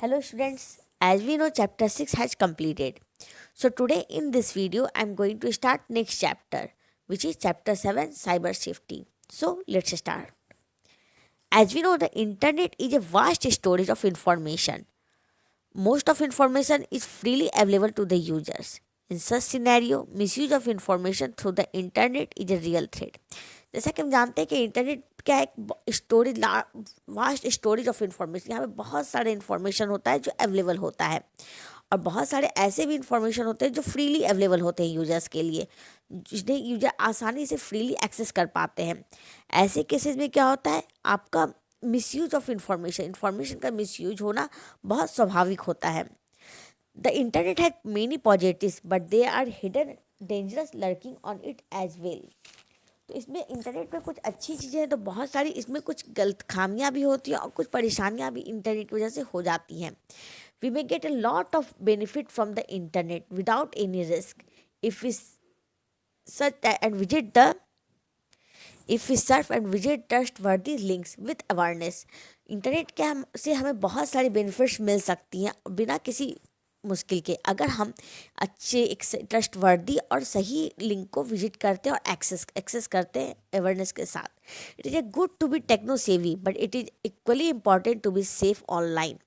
Hello students, as we know chapter 6 has completed. So today in this video I am going to start next chapter which is chapter 7 cyber safety. So let's start. As we know the internet is a vast storage of information. Most of information is freely available to the users. In such scenario, misuse of information through the internet is a real threat. जैसा कि हम जानते हैं कि internet क्या है, एक storage vast storage of information. यहाँ पे बहुत सारे इंफॉर्मेशन होता है जो अवेलेबल होता है और बहुत सारे ऐसे भी इंफॉर्मेशन होते हैं जो फ्रीली अवेलेबल होते हैं यूजर्स के लिए, जिन्हें यूजर आसानी से फ्रीली एक्सेस कर पाते हैं। ऐसे केसेस में क्या होता है, आपका मिसयूज ऑफ इंफॉर्मेशन इंफॉर्मेशन का मिसयूज होना बहुत स्वाभाविक होता है। The internet has many positives but they are hidden dangers lurking on it as well. तो इसमें इंटरनेट में कुछ अच्छी चीज़ें हैं तो बहुत सारी इसमें कुछ गलत खामियां भी होती हैं और कुछ परेशानियां भी इंटरनेट की वजह से हो जाती हैं। We may get a lot of benefit from the internet without any risk if we search and visit the if we surf and visit trustworthy links with awareness. Internet के से हमें बहुत सारी बेनिफिट्स मिल सकती हैं बिना किसी मुश्किल के, अगर हम अच्छे एक ट्रस्टवर्दी और सही लिंक को विजिट करते हैं और एक्सेस करते हैं अवेयरनेस के साथ। It is a good to be techno savvy but it is equally important to be safe online.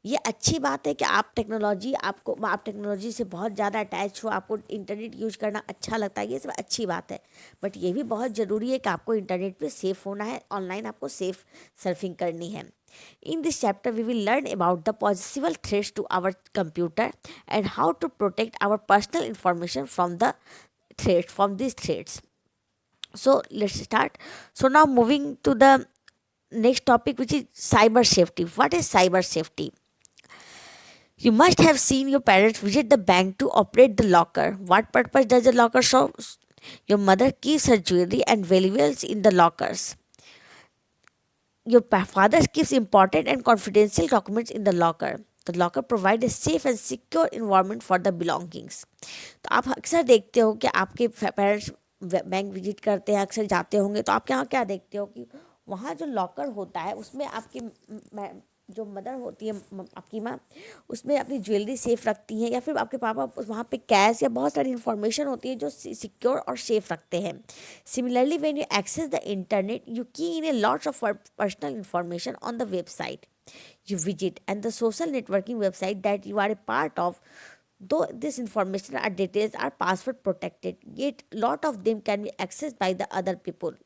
ये अच्छी बात है कि आप टेक्नोलॉजी से बहुत ज़्यादा अटैच हो, आपको इंटरनेट यूज करना अच्छा लगता है, ये सब अच्छी बात है। बट ये भी बहुत ज़रूरी है कि आपको इंटरनेट पे सेफ होना है, ऑनलाइन आपको सेफ सर्फिंग करनी है। In this chapter, we will learn about the possible threats to our computer and how to protect our personal information from these threats. So let's start. So now moving to the next topic, which is cyber safety. What is cyber safety? You must have seen your parents visit the bank to operate the locker. What purpose does the locker serve? Your mother keeps her jewelry and valuables in the lockers. Your father keeps important and confidential documents in the locker. The locker provides a safe and secure environment for the belongings. तो आप अक्सर देखते हो कि आपके parents bank visit करते हैं, अक्सर जाते होंगे, तो आप यहाँ क्या देखते हो कि वहाँ जो लॉकर होता है उसमें आपकी जो मदर होती है, आपकी माँ, उसमें अपनी ज्वेलरी सेफ रखती हैं, या फिर आपके पापा वहाँ पे कैश या बहुत सारी इंफॉर्मेशन होती है जो सिक्योर और सेफ रखते हैं। Similarly when you access the internet you key in a lots of personal information on the website you visit and the social networking website that you are a part of. Though this information or details are password protected, yet lot of them can be accessed by the other people.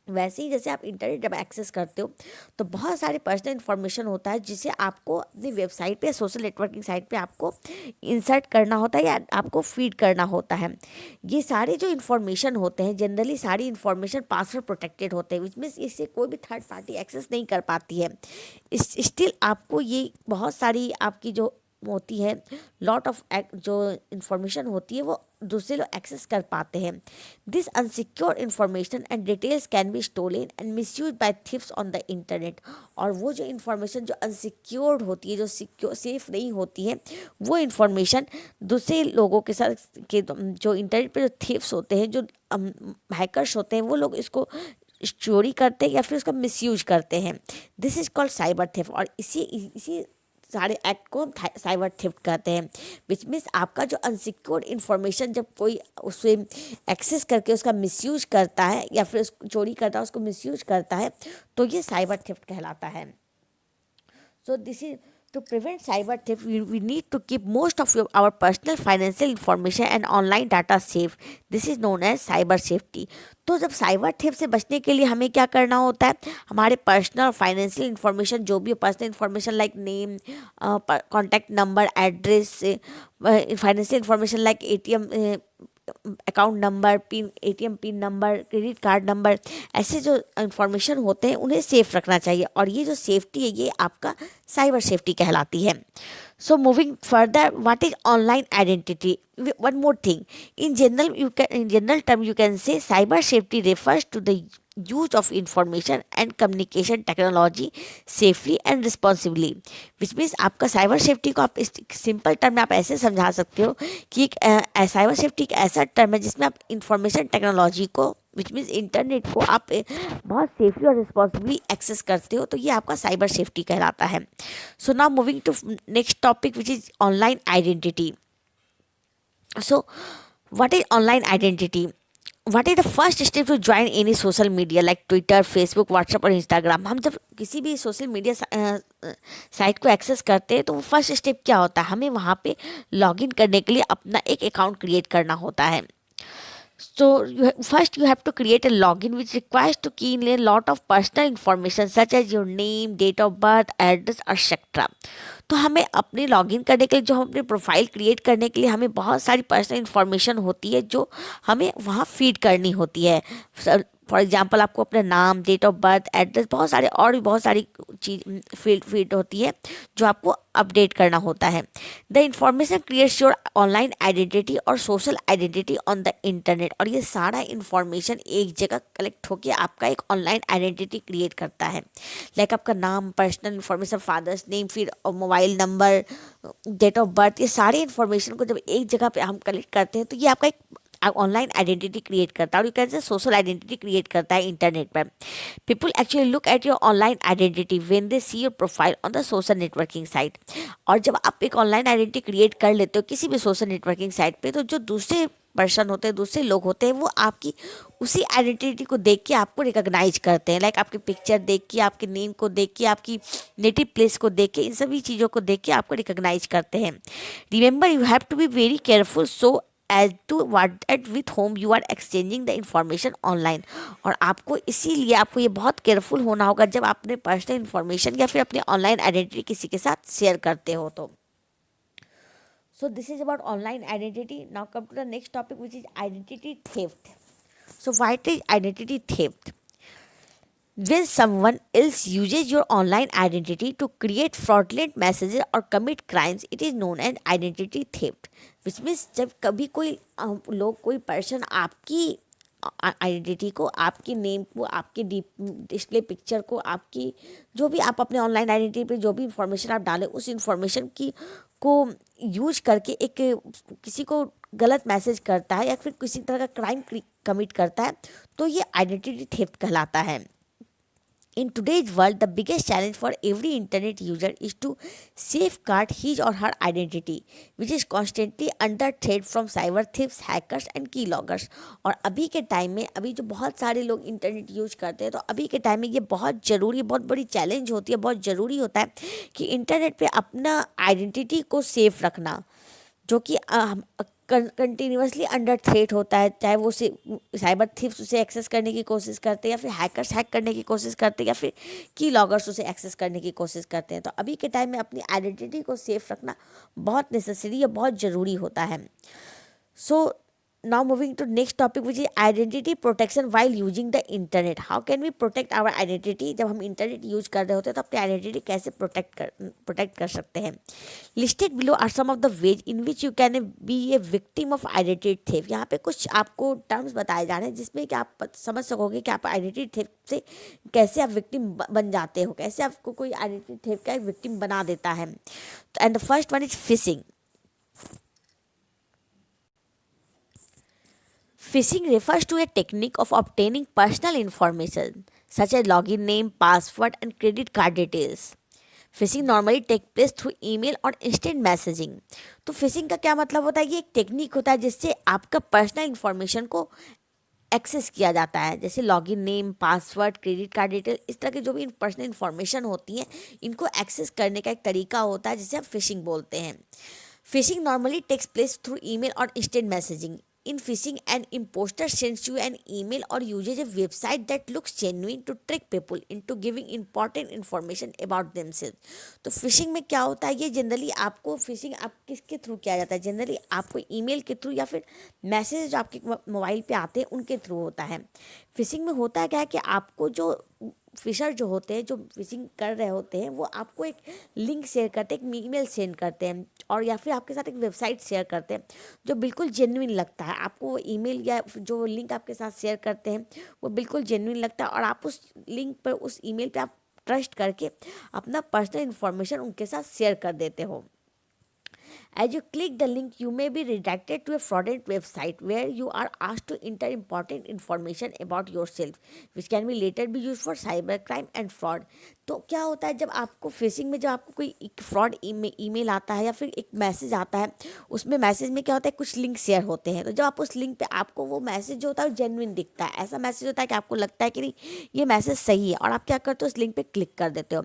वैसे ही जैसे आप internet जब access करते हो तो बहुत सारे personal information होता है जिसे आपको अपनी वेबसाइट पे, सोशल नेटवर्किंग साइट पे आपको इंसर्ट करना होता है या आपको फीड करना होता है। ये सारे जो इन्फॉर्मेशन होते हैं जनरली सारी इन्फॉर्मेशन पासवर्ड प्रोटेक्टेड होते हैं, विच मीन्स इससे कोई भी थर्ड पार्टी एक्सेस नहीं कर पाती है। स्टिल आपको ये बहुत सारी आपकी जो होती है लॉट ऑफ जो इंफॉर्मेशन होती है वो दूसरे लोग एक्सेस कर पाते हैं। This unsecure information and details can be stolen and misuse by thieves on the internet. और वो जो इन्फॉर्मेशन जो अनसिक्योर्ड होती है, जो सिक्योर सेफ नहीं होती है, वो इन्फॉर्मेशन दूसरे लोगों के साथ के जो इंटरनेट पे जो थीफ्स होते हैं, जो हैकर्स होते हैं, वो लोग इसको चोरी करते हैं या फिर उसका मिसयूज करते हैं। This is called cyber theft और इसी सारे एक्ट को हम साइबर थेफ्ट कहते हैं। विच मीन्स आपका जो अनसिक्योर्ड इन्फॉर्मेशन जब कोई उसे एक्सेस करके उसका मिसयूज करता है या फिर उसको चोरी करता है, उसको मिसयूज करता है, तो ये साइबर थेफ्ट कहलाता है। So this is to prevent cyber theft, we need to keep most of our personal financial information and online data safe. This is known as cyber safety. तो जब साइबर थेफ्ट से बचने के लिए हमें क्या करना होता है, हमारे पर्सनल फाइनेंशियल इंफॉर्मेशन जो भी personal information like name, contact number, address, financial information like ATM account number, pin, ATM pin number, credit card number, ऐसे जो इंफॉर्मेशन होते हैं उन्हें सेफ रखना चाहिए और ये जो सेफ्टी है ये आपका साइबर सेफ्टी कहलाती है। So moving further, what is online identity? One more thing. In general term, you can say cyber safety refers to the use of information and communication technology safely and responsibly. Which means आपका cyber safety को आप इस simple term में आप ऐसे समझा सकते हो कि एक साइबर सेफ्टी एक ऐसा टर्म है जिसमें आप इंफॉर्मेशन टेक्नोलॉजी को विच मीन्स इंटरनेट को आप बहुत सेफली और रिस्पॉन्सिबली एक्सेस करते हो, तो ये आपका साइबर सेफ्टी कहलाता है। So now moving to next topic which is online identity. So, what is online identity? What is the first step to join any social media like Twitter, Facebook, WhatsApp और Instagram? हम जब किसी भी social media site को access करते हैं तो वो फर्स्ट स्टेप क्या होता है, हमें वहाँ पे लॉगिन करने के लिए अपना एक अकाउंट क्रिएट करना होता है। So first you have to create a login which requires to key in a lot of personal information such as your name, date of birth, address etc. तो हमें अपने लॉगिन करने के लिए, जो हम अपने प्रोफाइल क्रिएट करने के लिए हमें बहुत सारी पर्सनल इन्फॉर्मेशन होती है जो हमें वहाँ फीड करनी होती है। फॉर एग्जाम्पल आपको अपना नाम, डेट ऑफ बर्थ, एड्रेस, बहुत सारे और भी बहुत सारी चीज फीड होती है जो आपको अपडेट करना होता है। The information creates your online identity और social identity on the internet, और ये सारा इंफॉर्मेशन एक जगह कलेक्ट होकर आपका एक ऑनलाइन आइडेंटिटी क्रिएट करता है। लाइक आपका नाम, पर्सनल इन्फॉर्मेशन, फादर्स नेम, फिर mobile number, date of birth, ये सारी इन्फॉर्मेशन को जब एक जगह पे हम कलेक्ट करते हैं तो ये आपका एक ऑनलाइन आइडेंटिटी क्रिएट करता है, और you can say social identity create करता है इंटरनेट पर। People actually look at your online identity when they see your profile on the social networking site. और जब आप एक ऑनलाइन आइडेंटिटी क्रिएट कर लेते हो किसी भी सोशल नेटवर्किंग साइट पे, तो जो दूसरे पर्सन होते हैं, दूसरे लोग होते हैं, वो आपकी उसी आइडेंटिटी को देख के आपको रिकॉग्नाइज करते हैं। लाइक आपकी पिक्चर देख के, आपके नेम को देख के, आपकी नेटिव प्लेस को देख के, इन सभी चीज़ों को देख के आपको रिकॉग्नाइज करते हैं। Remember you have to be very careful so as to what at with whom you are exchanging the information online. और आपको इसीलिए आपको ये बहुत केयरफुल होना होगा जब आप अपने पर्सनल इन्फॉर्मेशन या फिर अपनी ऑनलाइन आइडेंटिटी किसी के साथ शेयर करते हो तो। So this is about online identity. Now come to the next topic which is identity theft. So what is identity theft? When someone else uses your online identity to create fraudulent messages or commit crimes, it is known as identity theft. Which means जब कभी कोई लोग, कोई person आपकी identity को, आपकी name को, आपके डिस्प्ले पिक्चर को, आपकी जो भी आप अपने ऑनलाइन आइडेंटिटी पे जो भी इंफॉर्मेशन आप डालें, उस इंफॉर्मेशन की को यूज करके एक किसी को गलत मैसेज करता है या फिर किसी तरह का क्राइम कमिट करता है, तो ये आइडेंटिटी थेफ्ट कहलाता है। In today's world, the biggest challenge for every internet user is to safeguard his or her identity, which is constantly under threat from cyber thieves, hackers and keyloggers. और अभी के time में, अभी जो बहुत सारे लोग इंटरनेट यूज करते हैं, तो अभी के टाइम में ये बहुत ज़रूरी, बहुत बड़ी चैलेंज होती है, बहुत ज़रूरी होता है कि इंटरनेट पे अपना आइडेंटिटी को सेफ रखना, जो कि कंटिन्यूसली अंडर थ्रेट होता है। चाहे वो साइबर थीफ्स उसे एक्सेस करने की कोशिश करते हैं, या फिर हैकर्स हैक करने की कोशिश करते हैं, या फिर की लॉगर्स उसे एक्सेस करने की कोशिश करते हैं। तो अभी के टाइम में अपनी आइडेंटिटी को सेफ रखना बहुत नेसेसरी या बहुत ज़रूरी होता है। सो now moving to next topic which is identity protection while using the internet. How can we protect our identity? जब हम इंटरनेट यूज कर रहे होते हैं तो अपनी आइडेंटिटी कैसे प्रोटेक्ट कर सकते हैं। Listed below are some of the ways in which you can be a victim of identity theft. यहाँ पे कुछ आपको टर्म्स बताए जा रहे हैं जिसमें कि आप समझ सकोगे कि आप आइडेंटिटी थेफ्ट से कैसे आप विक्टिम बन जाते हो, कैसे आपको कोई आइडेंटिटी थेफ्ट का एक विक्टिम बना देता है। And the first one is fishing. Phishing refers to a technique of obtaining personal information such as login name, password, and credit card details. Phishing normally take place through email और instant messaging. तो phishing का क्या मतलब होता है? ये एक technique होता है जिससे आपका पर्सनल इन्फॉर्मेशन को एक्सेस किया जाता है, जैसे login name, password, credit card detail, इस तरह की जो भी पर्सनल इन्फॉर्मेशन होती है, इनको एक्सेस करने का एक तरीका होता है जिसे हम फिशिंग बोलते हैं। Phishing normally takes place through email और instant messaging. In phishing, an imposter sends you an email or uses a website that looks genuine to trick people into giving important information about themselves. तो fishing में क्या होता है? ये generally आपको fishing आप किसके थ्रू किया जाता है? जनरली आपको ईमेल के थ्रू या फिर मैसेज जो आपके मोबाइल पे आते हैं उनके थ्रू होता है। फिशिंग में होता क्या है कि आपको जो फिशर जो होते हैं, जो फिशिंग कर रहे होते हैं, वो आपको एक लिंक शेयर करते हैं, एक ईमेल सेंड करते हैं, और या फिर आपके साथ एक वेबसाइट शेयर करते हैं जो बिल्कुल जेन्युइन लगता है। आपको वो ईमेल या जो लिंक आपके साथ शेयर करते हैं वो बिल्कुल जेन्युइन लगता है, और आप उस लिंक पर, उस ईमेल पे आप ट्रस्ट करके अपना पर्सनल इन्फॉर्मेशन उनके साथ शेयर कर देते हो। As you click the link, you may be redirected to a fraudulent website where you are asked to enter important information about yourself, which can be later be used for cybercrime and fraud. तो क्या होता है जब आपको fishing में जब आपको कोई एक फ्रॉड ईमेल आता है या फिर एक मैसेज आता है, उसमें मैसेज में क्या होता है, कुछ लिंक शेयर होते हैं। तो जब आप उस लिंक पे आपको वो मैसेज जो होता है जेन्युइन दिखता है, ऐसा मैसेज होता है कि आपको लगता है कि नहीं ये मैसेज सही है, और आप क्या करते हो उस लिंक पे क्लिक कर देते हो।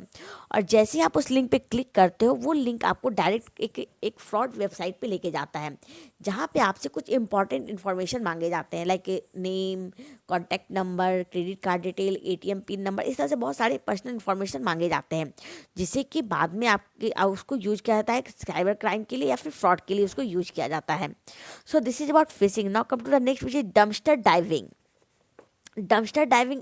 और जैसे ही आप उस लिंक पे क्लिक करते हो, वो लिंक आपको डायरेक्ट एक फ्रॉड वेबसाइट पे लेके जाता है, जहाँ पे आपसे कुछ इंपॉर्टेंट इन्फॉर्मेशन मांगे जाते हैं, like name, contact number, credit card detail, ATM pin number, इस तरह से बहुत सारे पर्सनल इन्फॉर्मेशन मांगे जाते हैं, जिससे कि बाद में आपके उसको यूज किया जाता है साइबर क्राइम के लिए या फिर फ्रॉड के लिए उसको यूज किया जाता है। So this is about phishing. Now come to the next, which is dumpster diving. Dumpster diving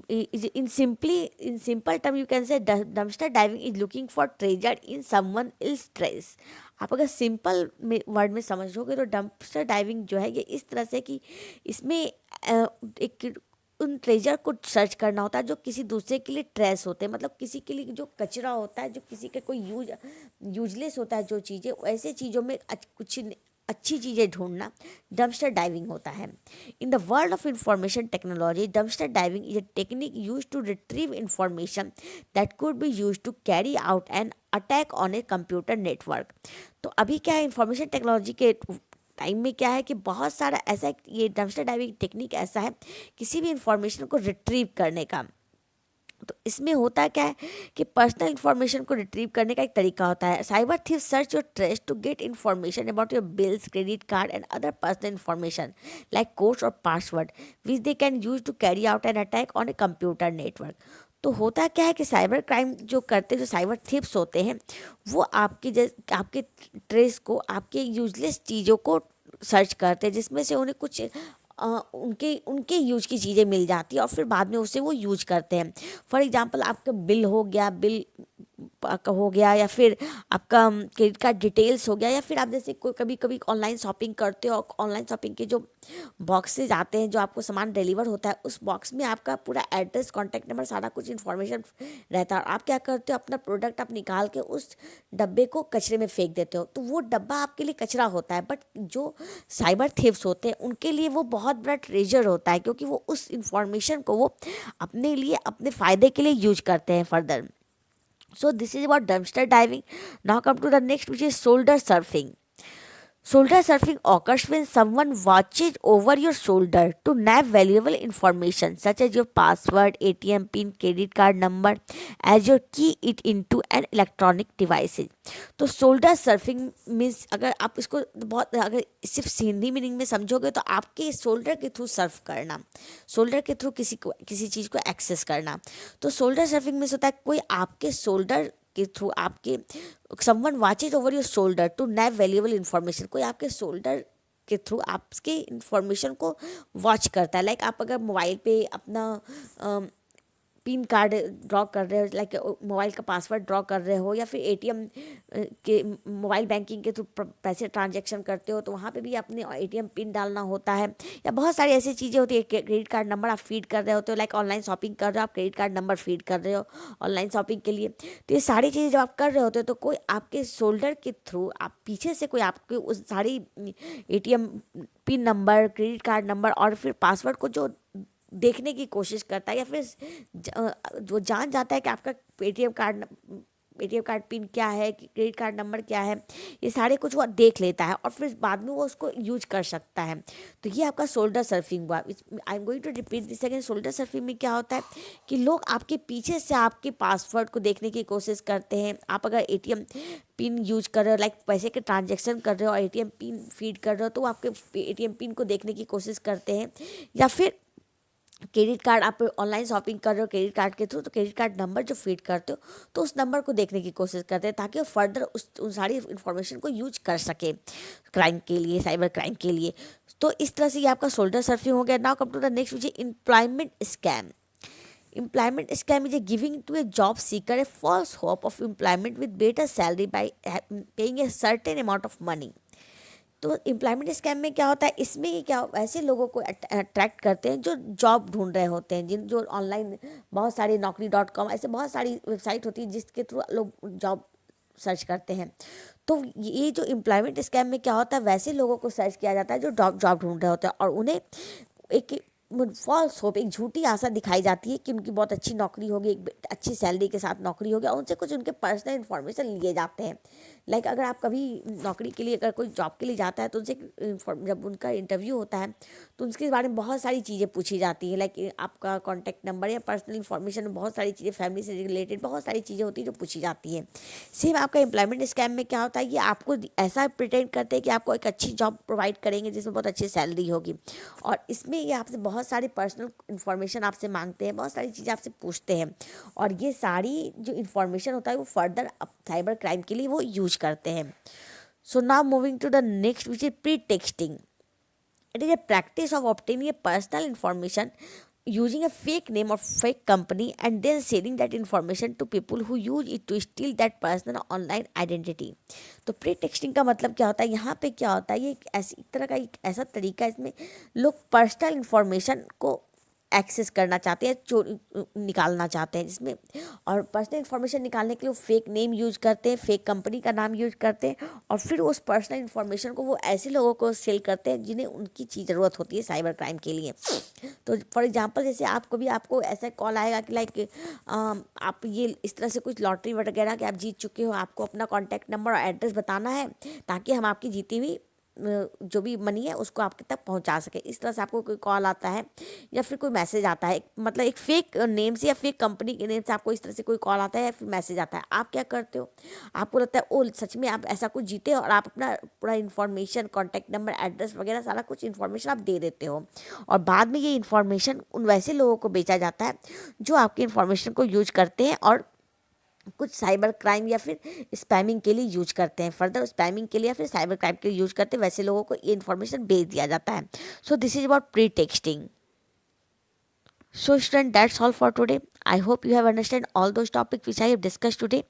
is in simple term you can say dumpster diving is looking for treasure in someone else's trash। आप अगर simple में word में समझोगे तो dumpster diving जो है ये इस तरह से कि इसमें एक उन ट्रेजर को सर्च करना होता है जो किसी दूसरे के लिए ट्रेस होते हैं, मतलब किसी के लिए जो कचरा होता है, जो किसी का कोई यूजलेस होता है, जो चीज़ें ऐसे चीज़ों में कुछ अच्छी चीज़ें ढूंढना डंपस्टर डाइविंग होता है। In the world of information technology, dumpster diving is a technique use to retrieve information that could be use to carry out an attack on a computer network. तो अभी क्या है, इंफॉर्मेशन टेक्नोलॉजी के time में क्या है कि बहुत सारा ऐसा ये डंपस्टर डाइविंग टेक्निक ऐसा है किसी भी इंफॉर्मेशन को रिट्रीव करने का। तो इसमें होता क्या है कि पर्सनल इंफॉर्मेशन को रिट्रीव करने का एक तरीका होता है। Cyber thief search your trash to get information about your bills, credit card and other personal information like codes और password which they can use to carry out an attack on a computer network. तो होता क्या है कि cyber crime जो करते जो cyber thieves होते हैं वो आपके ट्रेस को, आपके यूजलेस चीज़ों को सर्च करते हैं, जिसमें से उन्हें कुछ उनके उनके यूज की चीज़ें मिल जाती है और फिर बाद में उसे वो यूज करते हैं। फॉर एग्जांपल आपका बिल हो गया, बिल हो गया, या फिर आपका क्रेडिट कार्ड डिटेल्स हो गया, या फिर आप जैसे कोई कभी कभी ऑनलाइन शॉपिंग करते हो और ऑनलाइन शॉपिंग के जो बॉक्सेज आते हैं जो आपको सामान डिलीवर होता है, उस बॉक्स में आपका पूरा एड्रेस, कॉन्टैक्ट नंबर, सारा कुछ इन्फॉर्मेशन रहता है। और आप क्या करते हो, अपना प्रोडक्ट आप निकाल के उस डब्बे को कचरे में फेंक देते हो। तो वो डब्बा आपके लिए कचरा होता है, बट जो साइबर थीव्स होते हैं उनके लिए वो बहुत बड़ा ट्रेजर होता है, क्योंकि वो उस इंफॉर्मेशन को वो अपने लिए, अपने फ़ायदे के लिए यूज करते हैं further. So this is about dumpster diving. Now come to the next, which is shoulder surfing. Shoulder surfing occurs when someone watches over your shoulder to nab valuable information such as your password, ATM pin, credit card number as you key it into an electronic devices। तो shoulder surfing means, अगर आप इसको बहुत अगर सिर्फ Hindi meaning में समझोगे तो आपके शोल्डर के थ्रू सर्फ करना, शोल्डर के थ्रू किसी चीज़ को एक्सेस करना। तो शोल्डर सर्फिंग मीन्स होता है कोई आपके शोल्डर के थ्रू, आपके someone watches over your shoulder to nab valuable information, कोई आपके शोल्डर के थ्रू आपके इन्फॉर्मेशन को वॉच करता है। लाइक आप अगर मोबाइल पे अपना पिन कार्ड ड्रॉ कर रहे हो, लाइक मोबाइल का पासवर्ड ड्रॉ कर रहे हो, या फिर एटीएम के मोबाइल बैंकिंग के थ्रू पैसे ट्रांजैक्शन करते हो तो वहाँ पे भी अपने एटीएम पिन डालना होता है, या बहुत सारी ऐसी चीज़ें होती है। क्रेडिट कार्ड नंबर आप फीड कर रहे होते हो, लाइक ऑनलाइन शॉपिंग कर रहे हो, आप क्रेडिट कार्ड नंबर फीड कर रहे हो ऑनलाइन शॉपिंग के लिए। तो ये सारी चीज़ें जब आप कर रहे होते हो तो कोई आपके शोल्डर के थ्रू, आप पीछे से कोई आपके उस सारी ATM pin number, credit card number और फिर पासवर्ड को जो देखने की कोशिश करता है, या फिर वो जान जाता है कि आपका एटीएम कार्ड पिन क्या है, क्रेडिट कार्ड नंबर क्या है, ये सारे कुछ वो देख लेता है और फिर बाद में वो उसको यूज कर सकता है। तो ये आपका शोल्डर सर्फिंग हुआ। I am going to repeat this again. Shoulder surfing में क्या होता है कि लोग आपके पीछे से आपके पासवर्ड को देखने की कोशिश करते हैं। आप अगर एटीएम पिन यूज कर रहे हो, लाइक पैसे के ट्रांजेक्शन कर रहे हो और एटीएम पिन फीड कर रहे हो, तो वो आपके एटीएम पिन को देखने की कोशिश करते हैं। या फिर क्रेडिट कार्ड, आप ऑनलाइन शॉपिंग कर रहे हो क्रेडिट कार्ड के थ्रू, तो क्रेडिट कार्ड नंबर जो फीड करते हो तो उस नंबर को देखने की कोशिश करते हैं ताकि वो फर्दर उन सारी इन्फॉर्मेशन को यूज कर सके क्राइम के लिए, साइबर क्राइम के लिए। तो इस तरह से ये आपका शोल्डर सर्फिंग हो गया। Now come to the next, which is employment scam. Employment scam is a giving to a job seeker a false hope of employment with better salary by paying a certain amount of money। तो employment scam में क्या होता है, इसमें क्या ऐसे लोगों को अट्रैक्ट करते हैं जो जॉब ढूंढ रहे होते हैं, जो ऑनलाइन बहुत सारी Naukri.com ऐसे बहुत सारी वेबसाइट होती है जिसके थ्रू लोग जॉब सर्च करते हैं। तो ये जो एम्प्लॉयमेंट स्कैम में क्या होता है, वैसे लोगों को सर्च किया जाता है जो जॉब ढूंढ रहे होते हैं, और उन्हें एक फॉल्स होप, एक झूठी आशा दिखाई जाती है कि उनकी बहुत अच्छी नौकरी होगी, एक अच्छी सैलरी के साथ नौकरी होगी, और उनसे कुछ उनके पर्सनल इन्फॉर्मेशन लिए जाते हैं। लाइक अगर आप कभी नौकरी के लिए, अगर कोई जॉब के लिए जाता है तो उनसे जब उनका इंटरव्यू होता है तो उसके बारे में बहुत सारी चीज़ें पूछी जाती है। लाइक आपका कॉन्टैक्ट नंबर या पर्सनल इन्फॉर्मेशन, बहुत सारी चीज़ें, फैमिली से रिलेटेड बहुत सारी चीज़ें होती है जो पूछी जाती है। सेम आपका एम्प्लॉयमेंट स्कैम में क्या होता है, ये आपको ऐसा प्रिटेंड करते हैं कि आपको एक अच्छी जॉब प्रोवाइड करेंगे जिसमें बहुत अच्छी सैलरी होगी, और इसमें ये आपसे बहुत सारी पर्सनल इन्फॉर्मेशन आपसे मांगते हैं, बहुत सारी चीज़ें आपसे पूछते हैं, और ये सारी जो इन्फॉर्मेशन होता है वो फर्दर साइबर क्राइम के लिए वो यूज करते हैं। So now moving to the next, which is pretexting. It is a practice of obtaining a personal information using a fake name or fake company and then selling that information to people who use it to steal that personal online identity. तो pre texting का मतलब क्या होता है, यहाँ पे क्या होता है, ये एक तरह का एक ऐसा तरीका है, इसमें लोग पर्सनल इंफॉर्मेशन को एक्सेस करना चाहते हैं, चोरी निकालना चाहते हैं जिसमें, और पर्सनल इन्फॉर्मेशन निकालने के लिए वो फेक नेम यूज करते हैं, फेक कंपनी का नाम यूज करते हैं, और फिर उस पर्सनल इन्फॉर्मेशन को वो ऐसे लोगों को सेल करते हैं जिन्हें उनकी चीज़ ज़रूरत होती है साइबर क्राइम के लिए। तो फॉर एग्जांपल, जैसे आपको ऐसा कॉल आएगा कि लाइक आप ये इस तरह से कुछ लॉटरी वगैरह कि आप जीत चुके हो, आपको अपना कॉन्टैक्ट नंबर और एड्रेस बताना है ताकि हम आपकी जीती हुई जो भी मनी है उसको आपके तक पहुंचा सके। इस तरह से आपको कोई कॉल आता है या फिर कोई मैसेज आता है, मतलब एक फेक नेम से या फेक कंपनी के नेम से आपको इस तरह से कोई कॉल आता है या फिर मैसेज आता है, आप क्या करते हो, आपको लगता है ओ सच में आप ऐसा कुछ जीते हो, और आप अपना पूरा इन्फॉर्मेशन, कॉन्टैक्ट नंबर, एड्रेस वगैरह सारा कुछ इन्फॉर्मेशन आप दे देते हो, और बाद में ये इन्फॉर्मेशन उन वैसे लोगों को बेचा जाता है जो आपकी इन्फॉर्मेशन को यूज करते हैं और कुछ साइबर क्राइम या फिर स्पैमिंग के लिए यूज करते हैं, फर्दर स्पैमिंग के लिए या फिर साइबर क्राइम के लिए यूज करते हैं, वैसे लोगों को ये इन्फॉर्मेशन भेज दिया जाता है। So this is about pre texting. So student, that's all for today. I hope you have understood all those topics which I have discussed today.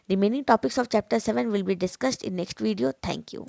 Remaining topics of chapter 7 will be discussed in next video. Thank you.